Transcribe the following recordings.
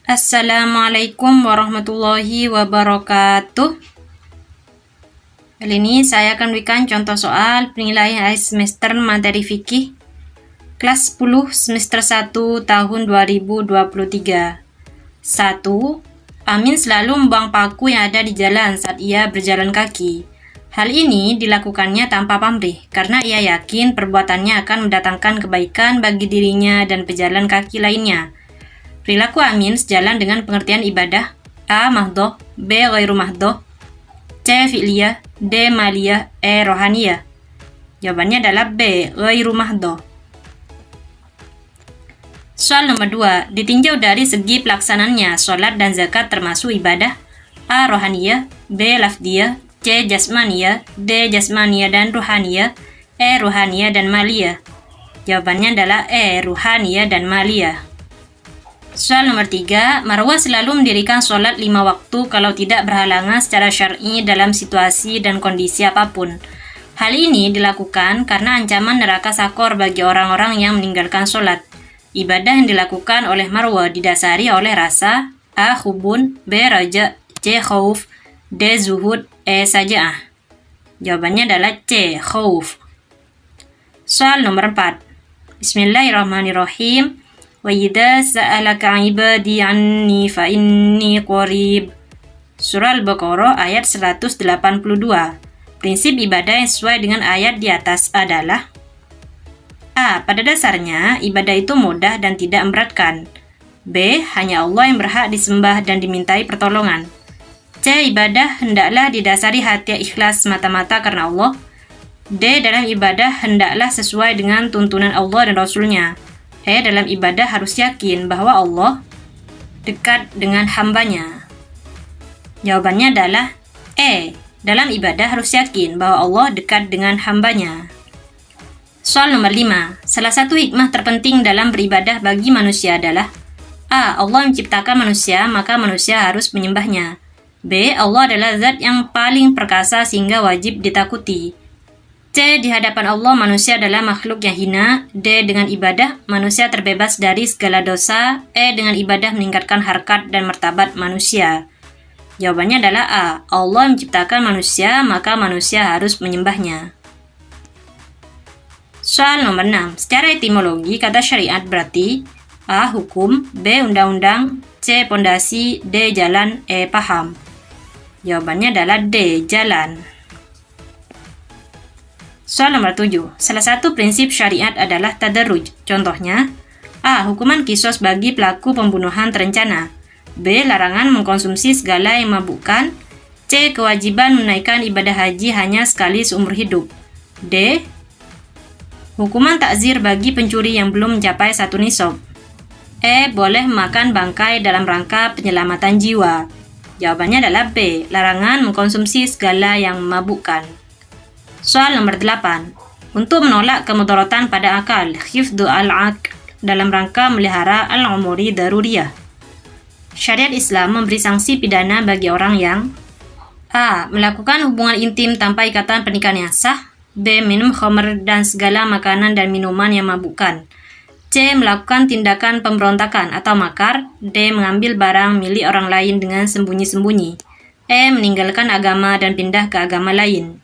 Assalamualaikum warahmatullahi wabarakatuh. Kali ini saya akan berikan contoh soal penilaian akhir semester materi fikih kelas 10 semester 1 tahun 2023. 1. Amin selalu membuang paku yang ada di jalan saat ia berjalan kaki. Hal ini dilakukannya tanpa pamrih karena ia yakin perbuatannya akan mendatangkan kebaikan bagi dirinya dan pejalan kaki lainnya. Perilaku Amin sejalan dengan pengertian ibadah A. Mahdoh, B. Ghairu mahdoh, C. Fi'liyah, D. Maliyah, E. Rohaniyah. Jawabannya adalah B. Ghairu mahdoh. Soal nomor 2. Ditinjau dari segi pelaksanaannya, sholat dan zakat termasuk ibadah A. Rohaniyah, B. Lafdiyah, C. Jasmaniyah, D. Jasmaniyah dan Rohaniyah, E. Rohaniyah dan Maliyah. Jawabannya adalah E. Rohaniyah dan Maliyah. Soal nomor 3, Marwah selalu mendirikan sholat 5 waktu kalau tidak berhalangan secara syar'i dalam situasi dan kondisi apapun. Hal ini dilakukan karena ancaman neraka sakor bagi orang-orang yang meninggalkan sholat. Ibadah yang dilakukan oleh Marwah didasari oleh rasa A. Hubun, B. Raja, C. Khauf, D. Zuhud, E. Saja'ah. Jawabannya adalah C. Khauf. Soal nomor 4, Bismillahirrahmanirrahim. Wa idza sa'alaka 'ibadi 'anni fa inni qarib. Surah Al-Baqarah ayat 182. Prinsip ibadah yang sesuai dengan ayat di atas adalah A. Pada dasarnya, ibadah itu mudah dan tidak memberatkan. B. Hanya Allah yang berhak disembah dan dimintai pertolongan. C. Ibadah hendaklah didasari hati yang ikhlas semata-mata karena Allah. D. Dalam ibadah hendaklah sesuai dengan tuntunan Allah dan Rasul-Nya. E. Dalam ibadah harus yakin bahwa Allah dekat dengan hambanya. Jawabannya adalah E. Dalam ibadah harus yakin bahwa Allah dekat dengan hambanya. Soal nomor 5. Salah satu hikmah terpenting dalam beribadah bagi manusia adalah A. Allah menciptakan manusia, maka manusia harus menyembahnya. B. Allah adalah zat yang paling perkasa sehingga wajib ditakuti. C. Di hadapan Allah manusia adalah makhluk yang hina. D. Dengan ibadah manusia terbebas dari segala dosa. E. Dengan ibadah meningkatkan harkat dan martabat manusia. Jawabannya adalah A. Allah menciptakan manusia, maka manusia harus menyembahnya. Soal nomor 6. Secara etimologi, kata syariat berarti A. Hukum, B. Undang-undang, C. Pondasi, D. Jalan, E. Paham. Jawabannya adalah D. Jalan. Soal nomor 7. Salah satu prinsip syariat adalah tadarruj. Contohnya, A. Hukuman qisas bagi pelaku pembunuhan terencana. B. Larangan mengkonsumsi segala yang memabukkan. C. Kewajiban menunaikan ibadah haji hanya sekali seumur hidup. D. Hukuman takzir bagi pencuri yang belum mencapai 1 nisab. E. Boleh memakan bangkai dalam rangka penyelamatan jiwa. Jawabannya adalah B. Larangan mengkonsumsi segala yang memabukkan. Soal nomor 8. Untuk menolak kemudaratan pada akal, hifdzu al-aql dalam rangka melihara al-umuri daruriyah. Syariat Islam memberi sanksi pidana bagi orang yang A. Melakukan hubungan intim tanpa ikatan pernikahan yang sah. B. Minum khamr dan segala makanan dan minuman yang memabukkan. C. Melakukan tindakan pemberontakan atau makar. D. Mengambil barang milik orang lain dengan sembunyi-sembunyi. E. Meninggalkan agama dan pindah ke agama lain.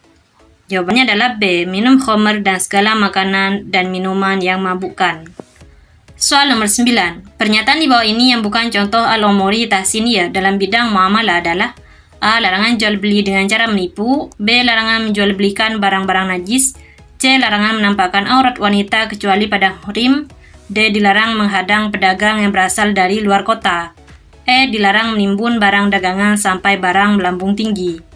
Jawabannya adalah B. Minum khamr dan segala makanan dan minuman yang memabukkan. Soal nomor 9. Pernyataan di bawah ini yang bukan contoh al-umuri tahsiniyah dalam bidang muamalah adalah A. Larangan jual beli dengan cara menipu. B. Larangan menjual belikan barang-barang najis. C. Larangan menampakkan aurat wanita kecuali pada muhrim. D. Dilarang menghadang pedagang yang berasal dari luar kota. E. Dilarang menimbun barang dagangan sampai barang melambung tinggi.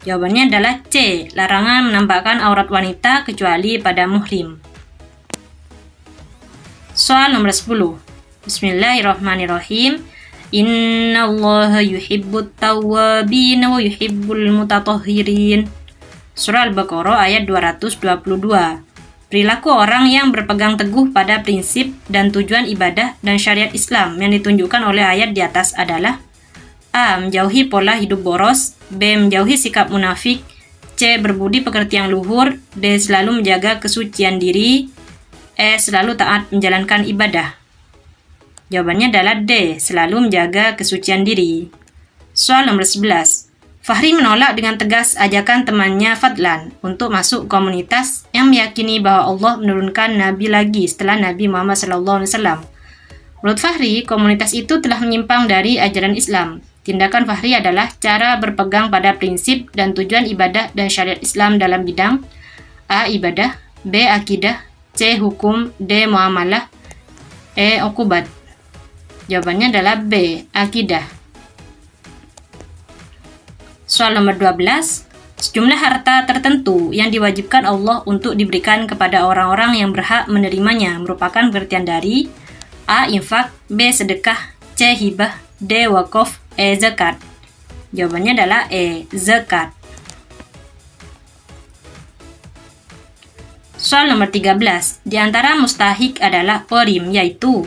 Jawabannya adalah C. Larangan menampakkan aurat wanita kecuali pada muhrim. Soal nomor 10. Bismillahirrahmanirrahim. Innallaha yuhibbut tawwabin wa yuhibbul mutatahhirin. Surah Al-Baqarah ayat 222. Perilaku orang yang berpegang teguh pada prinsip dan tujuan ibadah dan syariat Islam yang ditunjukkan oleh ayat di atas adalah A. Menjauhi pola hidup boros. B. Menjauhi sikap munafik. C. Berbudi pekerti yang luhur. D. Selalu menjaga kesucian diri. E. Selalu taat menjalankan ibadah. Jawabannya adalah D. Selalu menjaga kesucian diri. Soal nomor 11. Fahri menolak dengan tegas ajakan temannya Fadlan untuk masuk komunitas yang meyakini bahwa Allah menurunkan Nabi lagi setelah Nabi Muhammad SAW. Menurut Fahri, komunitas itu telah menyimpang dari ajaran Islam. Tindakan Fahri adalah cara berpegang pada prinsip dan tujuan ibadah dan syariat Islam dalam bidang A. Ibadah, B. Akidah, C. Hukum, D. Muamalah, E. Uqubat. Jawabannya adalah B. Akidah. Soal nomor 12. Sejumlah harta tertentu yang diwajibkan Allah untuk diberikan kepada orang-orang yang berhak menerimanya merupakan pengertian dari A. Infak, B. Sedekah, C. Hibah, D. Wakaf, E. Zakat. Jawabannya adalah E. Zakat. Soal nomor 13. Di antara mustahik adalah orim, yaitu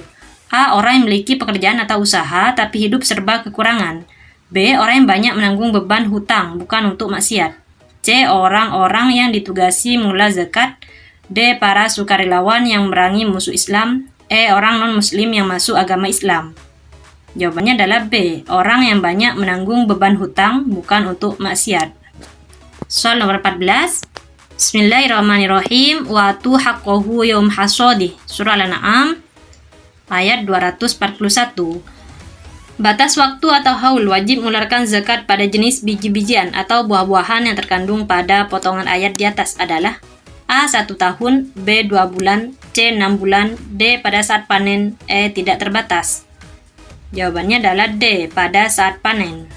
A. Orang yang memiliki pekerjaan atau usaha tapi hidup serba kekurangan. B. Orang yang banyak menanggung beban hutang bukan untuk maksiat. C. Orang-orang yang ditugasi mengelola zakat. D. Para sukarelawan yang memerangi musuh Islam. E. Orang non-muslim yang masuk agama Islam. Jawabannya adalah B. Orang yang banyak menanggung beban hutang bukan untuk maksiat. Soal nomor 14. Bismillahirrahmanirrahim. Wa atu haqqahu yaum hasadih. Surah Al-An'am ayat 241. Batas waktu atau haul wajib mengeluarkan zakat pada jenis biji-bijian atau buah-buahan yang terkandung pada potongan ayat di atas adalah A. 1 tahun, B. 2 bulan, C. 6 bulan, D. pada saat panen, E. tidak terbatas. Jawabannya adalah D. pada saat panen.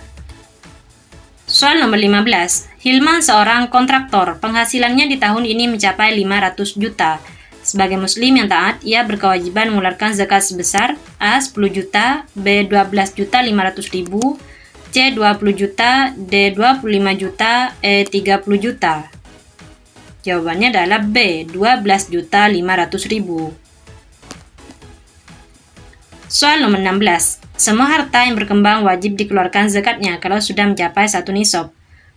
Soal nomor 15. Hilman seorang kontraktor, penghasilannya di tahun ini mencapai 500 juta. Sebagai muslim yang taat, ia berkewajiban mengeluarkan zakat sebesar A. 10 juta, B. 12.500.000, C. 20 juta, D. 25 juta, E. 30 juta. Jawabannya adalah B. 12.500.000. Soal nomor 16. Semua harta yang berkembang wajib dikeluarkan zakatnya kalau sudah mencapai 1 nisab.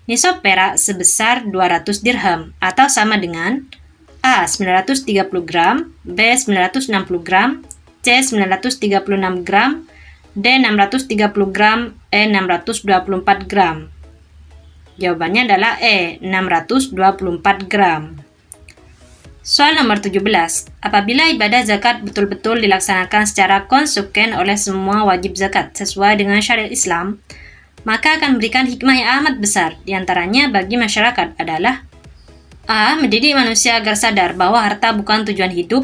Nisab perak sebesar 200 dirham atau sama dengan A. 930 gram, B. 960 gram, C. 936 gram, D. 630 gram, E. 624 gram. Jawabannya adalah E. 624 gram. Soal nomor 17. Apabila ibadah zakat betul-betul dilaksanakan secara konsekuens oleh semua wajib zakat sesuai dengan syariat Islam, maka akan memberikan hikmah yang amat besar. Di antaranya bagi masyarakat adalah A. Mendidik manusia agar sadar bahwa harta bukan tujuan hidup.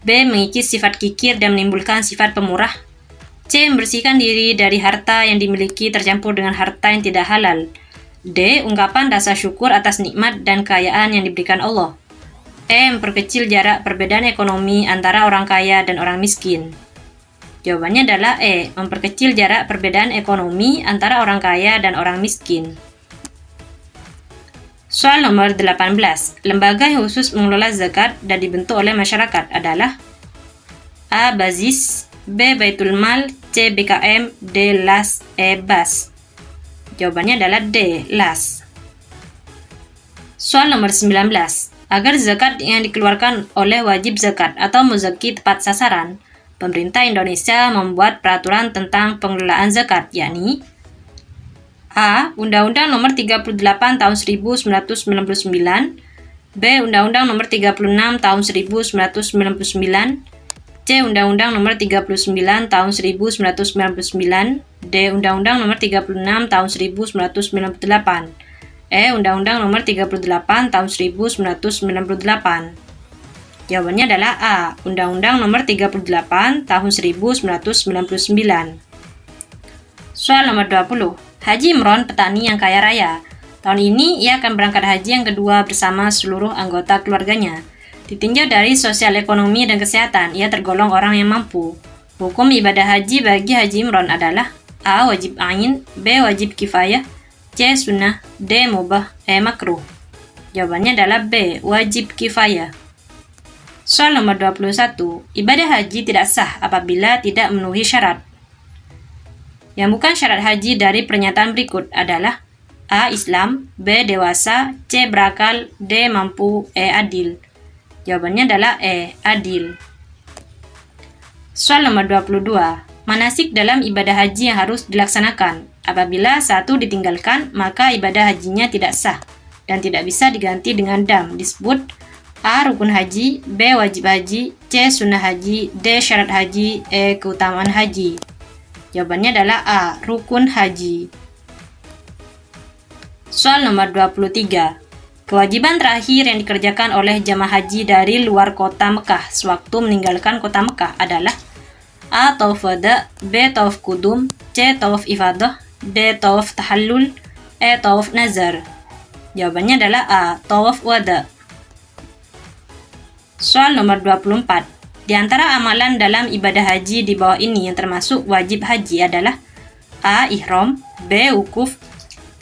B. Mengikis sifat kikir dan menimbulkan sifat pemurah. C. Membersihkan diri dari harta yang dimiliki tercampur dengan harta yang tidak halal. D. Ungkapan rasa syukur atas nikmat dan kekayaan yang diberikan Allah. E. Memperkecil jarak perbedaan ekonomi antara orang kaya dan orang miskin. Jawabannya adalah E. Memperkecil jarak perbedaan ekonomi antara orang kaya dan orang miskin. Soal nomor 18. Lembaga yang khusus mengelola zakat dan dibentuk oleh masyarakat adalah A. Bazis, B. Baitul Mal, C. BKM, D. LAS, E. BAS. Jawabannya adalah D. LAS. Soal nomor 19. Agar zakat yang dikeluarkan oleh wajib zakat atau muzaki tepat sasaran, pemerintah Indonesia membuat peraturan tentang pengelolaan zakat, yakni A. Undang-Undang Nomor 38 Tahun 1999, B. Undang-Undang Nomor 36 Tahun 1999, C. Undang-Undang Nomor 39 Tahun 1999, D. Undang-Undang Nomor 36 Tahun 1998, E. Undang-Undang Nomor 38 Tahun 1998. Jawabannya adalah A. Undang-Undang Nomor 38 Tahun 1999. Soal nomor 20. Haji Imron petani yang kaya raya. Tahun ini ia akan berangkat haji yang kedua bersama seluruh anggota keluarganya. Ditinjau dari sosial ekonomi dan kesehatan, ia tergolong orang yang mampu. Hukum ibadah haji bagi Haji Imron adalah A. Wajib ain, B. Wajib kifayah, C. Sunnah, D. Mubah, E. Makruh. Jawabannya adalah B. Wajib kifayah. Soal nomor 21. Ibadah haji tidak sah apabila tidak memenuhi syarat. Yang bukan syarat haji dari pernyataan berikut adalah A. Islam, B. Dewasa, C. Berakal, D. Mampu, E. Adil. Jawabannya adalah E. Adil. Soal nomor 22. Manasik dalam ibadah haji yang harus dilaksanakan. Apabila satu ditinggalkan, maka ibadah hajinya tidak sah dan tidak bisa diganti dengan dam. Disebut A. Rukun haji, B. Wajib haji, C. Sunnah haji, D. Syarat haji, E. Keutamaan haji. Jawabannya adalah A. Rukun haji. Soal nomor 23. Kewajiban terakhir yang dikerjakan oleh jamaah haji dari luar kota Mekah sewaktu meninggalkan kota Mekah adalah A. Tawaf wada, B. Tawaf kudum, C. Tawaf ifadah, D. Tawaf tahallul, E. Tawaf nazar. Jawabannya adalah A. Tawaf wada. Soal nomor 24. Di antara amalan dalam ibadah haji di bawah ini yang termasuk wajib haji adalah A. Ihram, B. Wukuf,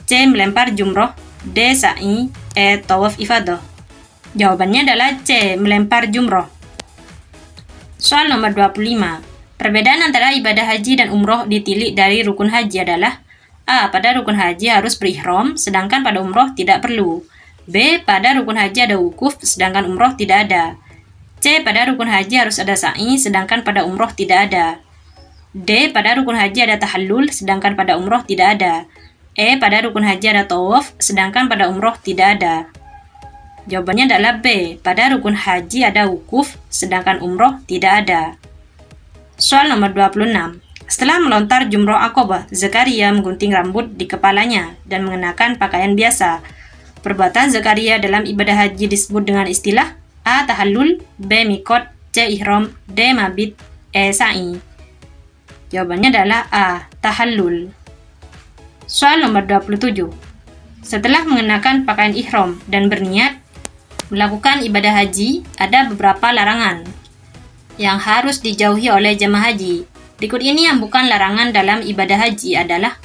C. Melempar jumroh, D. Sa'i, E. Tawaf ifadah. Jawabannya adalah C. Melempar jumroh. Soal nomor 25. Perbedaan antara ibadah haji dan umroh ditilik dari rukun haji adalah A. Pada rukun haji harus berihram, sedangkan pada umroh tidak perlu. B. Pada rukun haji ada wukuf, sedangkan umroh tidak ada. C. Pada rukun haji harus ada sa'i, sedangkan pada umroh tidak ada. D. Pada rukun haji ada tahallul, sedangkan pada umroh tidak ada. E. Pada rukun haji ada tawaf, sedangkan pada umroh tidak ada. Jawabannya adalah B. Pada rukun haji ada wukuf, sedangkan umroh tidak ada. Soal nomor 26. Setelah melontar jumroh Aqabah, Zakaria menggunting rambut di kepalanya dan mengenakan pakaian biasa. Perbuatan Zakaria dalam ibadah haji disebut dengan istilah A. Tahallul, B. Mikot, C. Ihram, D. Mabit, E. Sa'i. Jawabannya adalah A. Tahallul. Soal nomor 27. Setelah mengenakan pakaian ihram dan berniat melakukan ibadah haji, ada beberapa larangan yang harus dijauhi oleh jemaah haji. Berikut ini yang bukan larangan dalam ibadah haji adalah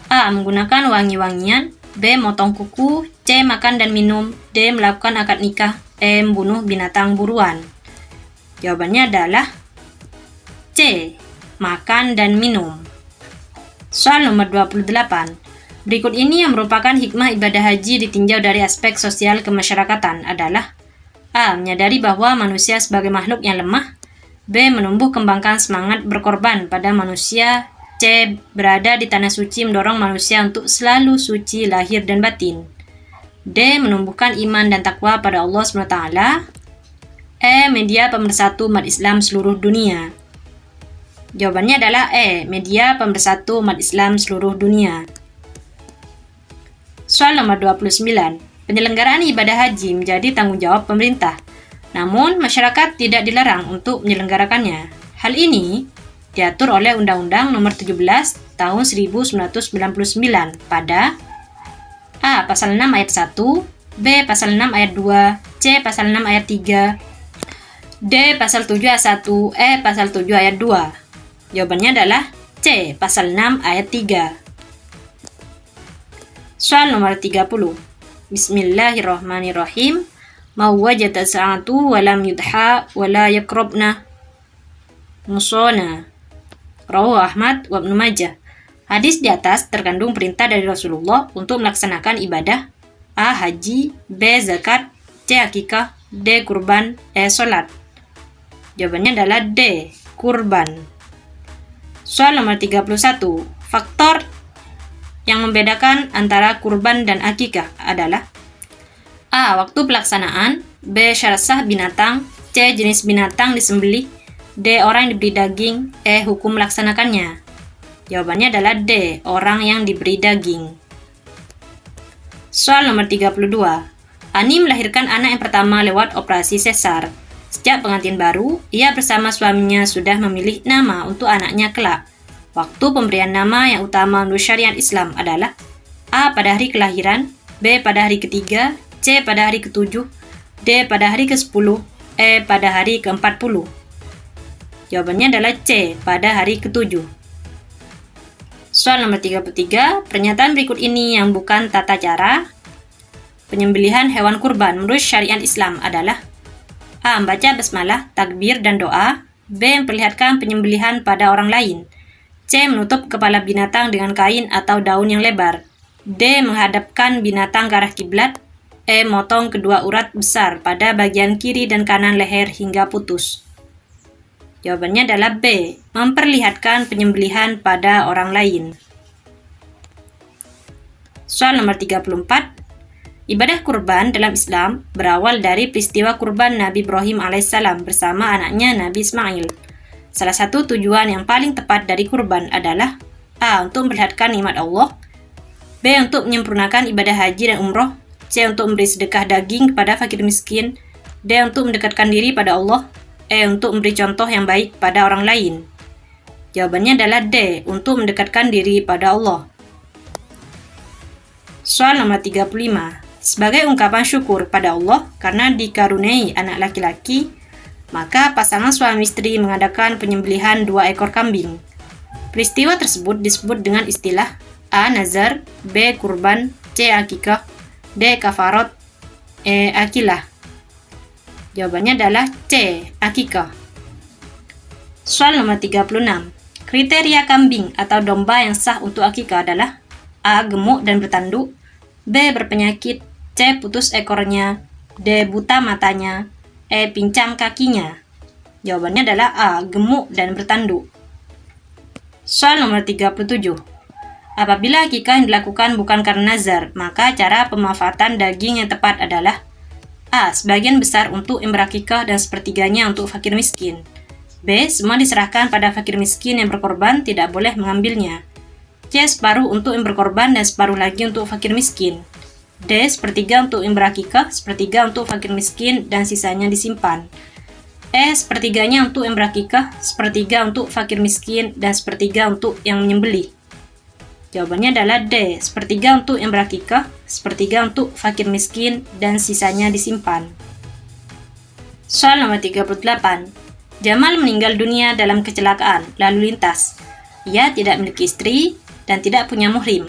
A. Menggunakan wangi-wangian, B. Motong kuku, C. Makan dan minum, D. Melakukan akad nikah, E. Membunuh binatang buruan. Jawabannya adalah C. Makan dan minum. Soal nomor 28. Berikut ini yang merupakan hikmah ibadah haji ditinjau dari aspek sosial kemasyarakatan adalah A. Menyadari bahwa manusia sebagai makhluk yang lemah, B. Menumbuh kembangkan semangat berkorban pada manusia, C. Berada di tanah suci mendorong manusia untuk selalu suci lahir dan batin, D. Menumbuhkan iman dan takwa pada Allah SWT, E. Media pemersatu umat Islam seluruh dunia. Jawabannya adalah E. Media pemersatu umat Islam seluruh dunia. Soal nomor 29. Penyelenggaraan ibadah haji menjadi tanggung jawab pemerintah. Namun, masyarakat tidak dilarang untuk menyelenggarakannya. Hal ini diatur oleh Undang-Undang Nomor 17 Tahun 1999 pada A. Pasal 6 ayat 1, B. Pasal 6 ayat 2, C. Pasal 6 ayat 3, D. Pasal 7 ayat 1, E. Pasal 7 ayat 2. Jawabannya adalah C. Pasal 6 ayat 3. Soal nomor 30. Bismillahirrahmanirrahim. Ma wajata sa'atu wa lam yudha wa la yakrabna musona. Rawahu Ahmad wa Ibnu Majah. Hadis di atas terkandung perintah dari Rasulullah untuk melaksanakan ibadah A. Haji, B. Zakat, C. Akikah, D. Kurban, E. Salat. Jawabannya adalah D. Kurban. Soal nomor 31. Faktor yang membedakan antara kurban dan akikah adalah A. Waktu pelaksanaan, B. Syarat sah binatang, C. Jenis binatang disembelih, D. Orang yang diberi daging, E. Hukum melaksanakannya. Jawabannya adalah D. Orang yang diberi daging. Soal nomor 32. Ani melahirkan anak yang pertama lewat operasi sesar. Sejak pengantin baru, ia bersama suaminya sudah memilih nama untuk anaknya kelak. Waktu pemberian nama yang utama menurut syariat Islam adalah A. Pada hari kelahiran, B. Pada hari ketiga, C. Pada hari ke-7, D. Pada hari ke-10, E. Pada hari ke-40. Jawabannya adalah C. Pada hari ke-7. Soal nomor 33. Pernyataan berikut ini yang bukan tata cara penyembelihan hewan kurban menurut syariat Islam adalah A. Membaca basmalah, takbir, dan doa, B. Memperlihatkan penyembelihan pada orang lain, C. Menutup kepala binatang dengan kain atau daun yang lebar, D. Menghadapkan binatang ke arah kiblat, E. Motong kedua urat besar pada bagian kiri dan kanan leher hingga putus. Jawabannya adalah B, memperlihatkan penyembelihan pada orang lain. Soal nomor 34. Ibadah kurban dalam Islam berawal dari peristiwa kurban Nabi Ibrahim alaihissalam bersama anaknya Nabi Ismail. Salah satu tujuan yang paling tepat dari kurban adalah A. Untuk memperlihatkan nikmat Allah, B. Untuk menyempurnakan ibadah haji dan umroh, C. Untuk memberi sedekah daging kepada fakir miskin, D. Untuk mendekatkan diri pada Allah, E. Untuk memberi contoh yang baik pada orang lain. Jawabannya adalah D. Untuk mendekatkan diri pada Allah. Soal nomor 35. Sebagai ungkapan syukur pada Allah karena dikaruniai anak laki-laki, maka pasangan suami istri mengadakan penyembelihan 2 ekor kambing. Peristiwa tersebut disebut dengan istilah A. Nazar, B. Kurban, C. Akikah, D. Kafarot, E. Akilah. Jawabannya adalah C. Akikah. Soal nomor 36. Kriteria kambing atau domba yang sah untuk akikah adalah A. Gemuk dan bertanduk, B. Berpenyakit, C. Putus ekornya, D. Buta matanya, E. Pincang kakinya. Jawabannya adalah A. Gemuk dan bertanduk. Soal nomor 37. Apabila akikah yang dilakukan bukan karena nazar, maka cara pemanfaatan daging yang tepat adalah A. Sebagian besar untuk yang berakikah dan sepertiganya untuk fakir miskin, B. Semua diserahkan pada fakir miskin yang berkorban, tidak boleh mengambilnya, C. Separuh untuk yang berkorban dan separuh lagi untuk fakir miskin, D. Sepertiga untuk yang berakikah, sepertiga untuk fakir miskin dan sisanya disimpan, E. Sepertiganya untuk yang berakikah, sepertiga untuk fakir miskin dan sepertiga untuk yang menyembelih. Jawabannya adalah D. Sepertiga untuk yang berakikah, sepertiga untuk fakir miskin dan sisanya disimpan. Soal nomor 38. Jamal meninggal dunia dalam kecelakaan lalu lintas. Ia tidak memiliki istri dan tidak punya muhrim,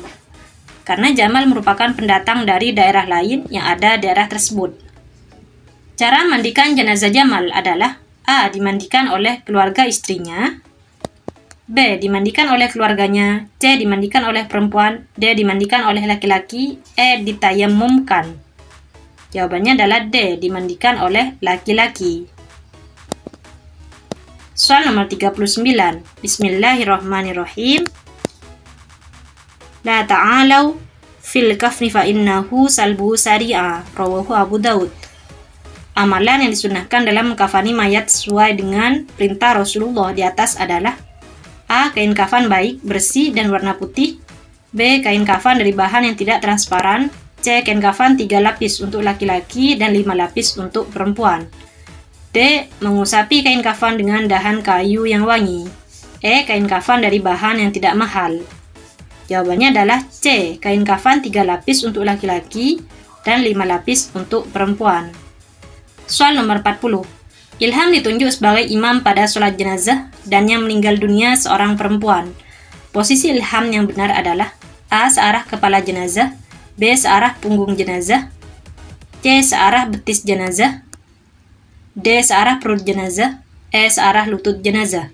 karena Jamal merupakan pendatang dari daerah lain yang ada daerah tersebut. Cara mandikan jenazah Jamal adalah A. Dimandikan oleh keluarga istrinya, B. Dimandikan oleh keluarganya, C. Dimandikan oleh perempuan, D. Dimandikan oleh laki-laki, E. Ditayamumkan. Jawabannya adalah D. Dimandikan oleh laki-laki. Soal nomor 39. Bismillahirrahmanirrahim. La ta'alau fil kafni fa innahu salbu sari'a. Rawahu Abu Daud. Amalan yang disunahkan dalam mengkafani mayat sesuai dengan perintah Rasulullah di atas adalah A. Kain kafan baik, bersih, dan warna putih, B. Kain kafan dari bahan yang tidak transparan, C. Kain kafan 3 lapis untuk laki-laki dan 5 lapis untuk perempuan, D. Mengusapi kain kafan dengan dahan kayu yang wangi, E. Kain kafan dari bahan yang tidak mahal. Jawabannya adalah C. Kain kafan 3 lapis untuk laki-laki dan 5 lapis untuk perempuan. Soal nomor 40. Ilham ditunjuk sebagai imam pada sholat jenazah dan yang meninggal dunia seorang perempuan. Posisi ilham yang benar adalah A. Searah kepala jenazah, B. Searah punggung jenazah, C. Searah betis jenazah, D. Searah perut jenazah, E. Searah lutut jenazah.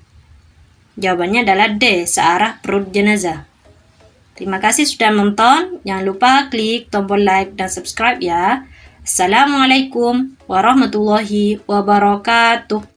Jawabannya adalah D. Searah perut jenazah. Terima kasih sudah menonton. Jangan lupa klik tombol like dan subscribe ya. Assalamualaikum warahmatullahi wabarakatuh.